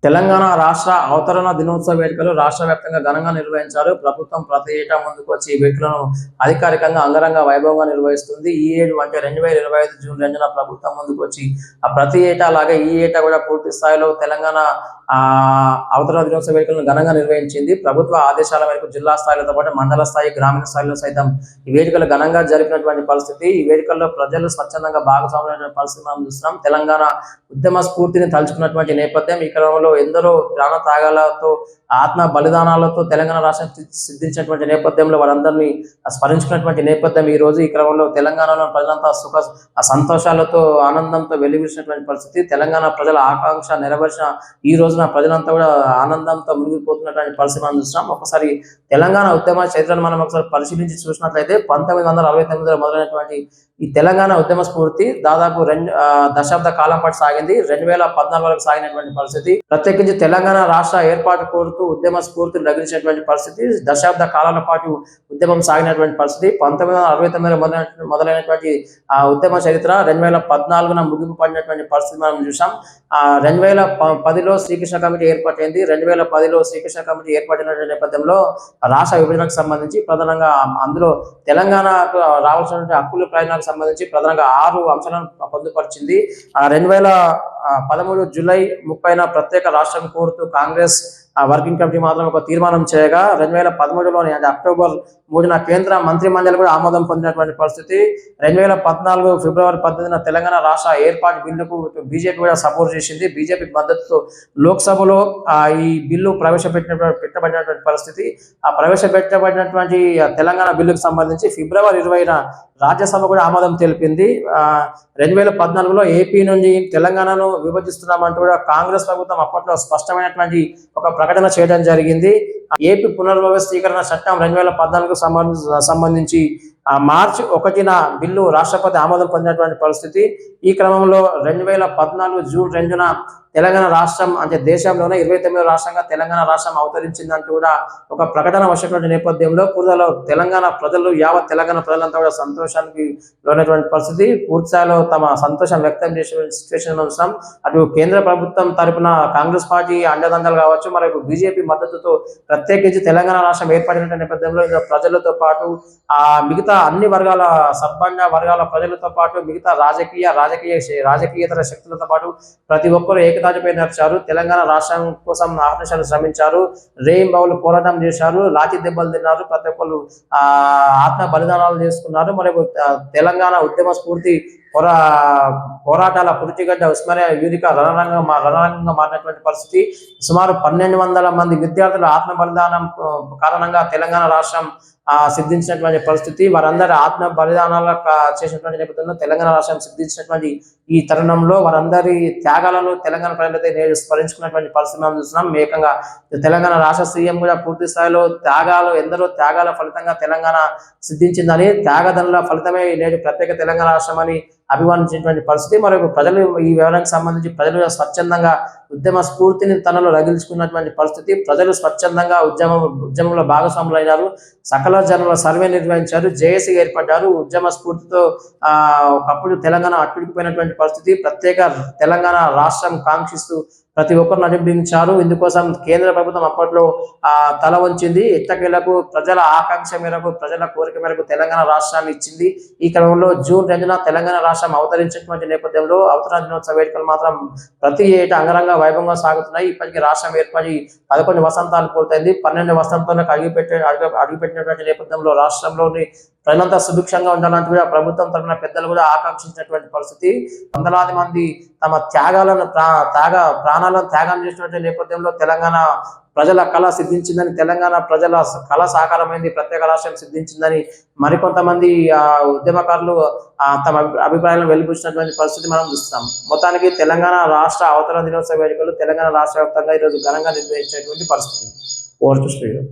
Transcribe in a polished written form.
తెలంగాణ రాష్ట్ర అవతరణ దినోత్సవ వేడుకలు రాష్ట్ర వ్యాప్తంగా ఘనంగా నిర్వహించారు. ప్రభుత్వం ప్రతి ఏటా ముందుకు వచ్చి ఈ వేడుకలను అధికారికంగా అంగరంగ వైభవంగా నిర్వహిస్తుంది. ఈ ఏడు అంటే 2025 జూన్ 2న ప్రభుత్వం ముందుకు వచ్చి ప్రతి ఏటా అలాగే ఈ ఏటా కూడా పూర్తి స్థాయిలో తెలంగాణ అవతరణ దినోత్సవ వేడుకలను ఘనంగా నిర్వహించింది. ప్రభుత్వ ఆదేశాల మేరకు జిల్లా స్థాయిలతో పాటు మండల స్థాయి, గ్రామీణ స్థాయిలో సైతం ఈ వేడుకలు ఘనంగా జరిపినటువంటి పరిస్థితి. ఈ వేడుకల్లో ప్రజలు స్వచ్ఛందంగా భాగస్వామ్యమైన పరిస్థితి మనం చూస్తున్నాం. తెలంగాణ ఉద్యమ స్ఫూర్తిని తలుచుకున్నటువంటి నేపథ్యం ఈ క్రమంలో ఎందరో ప్రాణ త్యాగాలతో ఆత్మ బలిదానాలతో తెలంగాణ రాష్ట్రం సిద్ధించినటువంటి నేపథ్యంలో వారందరినీ స్మరించుకున్నటువంటి నేపథ్యం ఈ రోజు. ఈ క్రమంలో తెలంగాణలో ప్రజలంతా సంతోషాలతో ఆనందంతో వెలువరిసినటువంటి పరిస్థితి. తెలంగాణ ప్రజల ఆకాంక్ష నెరవేర్చిన ఈ రోజున ప్రజలంతా కూడా ఆనందంతో మునిగిపోతున్నటువంటి పరిస్థితి మనం చూస్తున్నాం. ఒకసారి తెలంగాణ ఉద్యమ చరిత్రను మనం ఒకసారి పరిశీలించి చూసినట్లయితే 1969లో మొదలైనటువంటి ఈ తెలంగాణ ఉద్యమ స్ఫూర్తి దాదాపు దశాబ్ద కాలం పాటు సాగింది. 2014 వరకు సాగినటువంటి పరిస్థితి. ప్రత్యేకించి తెలంగాణ రాష్ట్ర ఏర్పాటు కోరుతూ ఉద్యమ స్ఫూర్తిని రగిలించినటువంటి పరిస్థితి. దశాబ్ద కాలాల పాటు ఉద్యమం సాగినటువంటి పరిస్థితి. 1969లో మొదలైనటువంటి ఉద్యమ చరిత్ర 2014న ముగింపు పడినటువంటి పరిస్థితి మనం చూసాం. 2010లో శ్రీకృష్ణ కమిటీ ఏర్పాటైంది. 2010లో శ్రీకృష్ణ కమిటీ ఏర్పడిన నేపథ్యంలో రాష్ట్ర విభజనకు సంబంధించి ప్రధానంగా అందులో తెలంగాణకు రావాల్సినటువంటి హక్కుల ప్రయోజనాలకు సంబంధించి ప్రధానంగా 6 అంశాలను పొందుపరిచింది. 2013 జూలై 30న ప్రత్యేక రాష్ట్రం కోరుతూ కాంగ్రెస్ వర్కింగ్ కమిటీ మాత్రం ఒక తీర్మానం చేయగా 2013లోని అంటే అక్టోబర్ 3న కేంద్ర మంత్రి మండలి కూడా ఆమోదం పొందినటువంటి పరిస్థితి. 2014 ఫిబ్రవరి 18న తెలంగాణ రాష్ట్ర ఏర్పాటు బిల్లుకు బీజేపీ కూడా సపోర్ట్ చేసింది. బీజేపీ మద్దతుతో లోక్సభలో ఈ బిల్లు పెట్టబడినటువంటి పరిస్థితి. ప్రవేశపెట్టబడినటువంటి తెలంగాణ బిల్లుకు సంబంధించి ఫిబ్రవరి 20న రాజ్యసభ కూడా ఆమోదం తెలిపింది. 2014లో ఏపీ నుండి తెలంగాణను విభజిస్తున్నామంటూ కూడా కాంగ్రెస్ ప్రభుత్వం అప్పట్లో స్పష్టమైనటువంటి ఒక ప్రకటన చేయడం జరిగింది. ఏపీ పునర్వ్యవస్థీకరణ చట్టం 2014కు సంబంధించి మార్చి 1న బిల్లు రాష్ట్రపతి ఆమోదం పొందినటువంటి పరిస్థితి. ఈ క్రమంలో 2014 జూన్ 2న తెలంగాణ రాష్ట్రం అంటే దేశంలోనే 29వ రాష్ట్రంగా తెలంగాణ రాష్ట్రం అవతరించిందంటూ కూడా ఒక ప్రకటన వచ్చినటువంటి నేపథ్యంలో పూర్తిలో తెలంగాణ ప్రజలు యావత్ తెలంగాణ ప్రజలంతా కూడా సంతోషానికి లోనటువంటి పరిస్థితి. పూర్తిస్థాయిలో తమ సంతోషం వ్యక్తం చేసే సిచ్యువేషన్ చూస్తాం. అటు కేంద్ర ప్రభుత్వం తరపున కాంగ్రెస్ పార్టీ అండదండలు కావచ్చు, మరొక బీజేపీ మద్దతుతో ప్రత్యేకించి తెలంగాణ రాష్ట్రం ఏర్పడిన నేపథ్యంలో ప్రజలతో పాటు మిగతా అన్ని వర్గాల సబ్బండ వర్గాల ప్రజలతో పాటు మిగతా రాజకీయేతర శక్తులతో పాటు ప్రతి ఒక్కరు ఏకతాటిపై నడిచారు. తెలంగాణ రాష్ట్రం కోసం ఆహర్నిశలు శ్రమించారు. రేయింబవలు పోరాటం చేశారు. లాఠీ దెబ్బలు తిన్నారు. ప్రతి ఒక్కరు ఆత్మ బలిదానాలు చేసుకున్నారు. మరి తెలంగాణ ఉద్యమ స్ఫూర్తి పోరాటాల పురిటిగడ్డ ఉస్మానియా యూనిక రణరంగంగా మారినటువంటి పరిస్థితి. సుమారు 1200 మంది విద్యార్థుల ఆత్మ బలిదానం కారణంగా తెలంగాణ రాష్ట్రం సిద్ధించినటువంటి పరిస్థితి. వారందరి ఆత్మ బలిదానాలు చేసినటువంటి నేపథ్యంలో తెలంగాణ రాష్ట్రం సిద్ధించినటువంటి ఈ తరుణంలో వారందరి త్యాగాలను తెలంగాణ ప్రజలైతే నేడు స్మరించుకున్నటువంటి పరిస్థితి మనం చూస్తున్నాం. ఏకంగా తెలంగాణ రాష్ట్ర సీఎం కూడా పూర్తి స్థాయిలో ఎందరో త్యాగాల ఫలితంగా తెలంగాణ సిద్ధించిందని, త్యాగదనుల ఫలితమే నేడు ప్రత్యేక తెలంగాణ రాష్ట్రం అని అభివర్ణించినటువంటి పరిస్థితి. మరొక ప్రజలు ఈ వివరానికి సంబంధించి ప్రజలు స్వచ్ఛందంగా ఉద్యమ స్ఫూర్తిని తనలో రగిల్చుకున్నటువంటి పరిస్థితి. ప్రజలు స్వచ్ఛందంగా ఉద్యమంలో భాగస్వాములైనారు. సకల జనుల సర్వే నిర్వహించారు. జేఏసీ ఏర్పడ్డారు. ఉద్యమ స్ఫూర్తితో ఒకప్పుడు తెలంగాణ అట్టుడికిపోయినటువంటి పరిస్థితి. ప్రత్యేక తెలంగాణ రాష్ట్రం కాంక్షిస్తూ ప్రతి ఒక్కరు నడిపించారు. ఇందుకోసం కేంద్ర ప్రభుత్వం అప్పట్లో తల వంచింది. ఎట్టకేలకు ప్రజల ఆకాంక్ష మేరకు, ప్రజల కోరిక మేరకు తెలంగాణ రాష్ట్రాన్ని ఇచ్చింది. ఈ క్రమంలో జూన్ 2న తెలంగాణ రాష్ట్రం అవతరించినటువంటి నేపథ్యంలో అవతరణ దినోత్సవ వేడుకలు మాత్రం ప్రతి ఏటా అంగరంగ వైభవంగా సాగుతున్నాయి. ఇప్పటికీ రాష్ట్రం ఏర్పడి 11 వసంతాలు పూర్తయింది. 12 వసంతంలో అడుగుపెట్టినటువంటి నేపథ్యంలో రాష్ట్రంలోని ప్రజలంతా సుభిక్షంగా ఉండాలంటూ కూడా ప్రభుత్వం తరఫున పెద్దలు కూడా ఆకాంక్షించినటువంటి పరిస్థితి. వందలాది మంది తమ ప్రాణాలను త్యాగం చేసినటువంటి నేపథ్యంలో తెలంగాణ ప్రజల కళ సిద్ధించిందని, తెలంగాణ ప్రజల కళ సాకారమైంది, ప్రత్యేక రాష్ట్రం సిద్ధించిందని మరికొంతమంది ఉద్యమకారులు తమ అభిప్రాయాలను వెలిబుచ్చినటువంటి పరిస్థితి మనం చూస్తాం. మొత్తానికి తెలంగాణ రాష్ట్ర అవతరణ దినోత్సవ వేడుకలు తెలంగాణ రాష్ట్ర వ్యాప్తంగా ఈరోజు ఘనంగా నిర్వహించేటువంటి పరిస్థితి. Over to Sriram.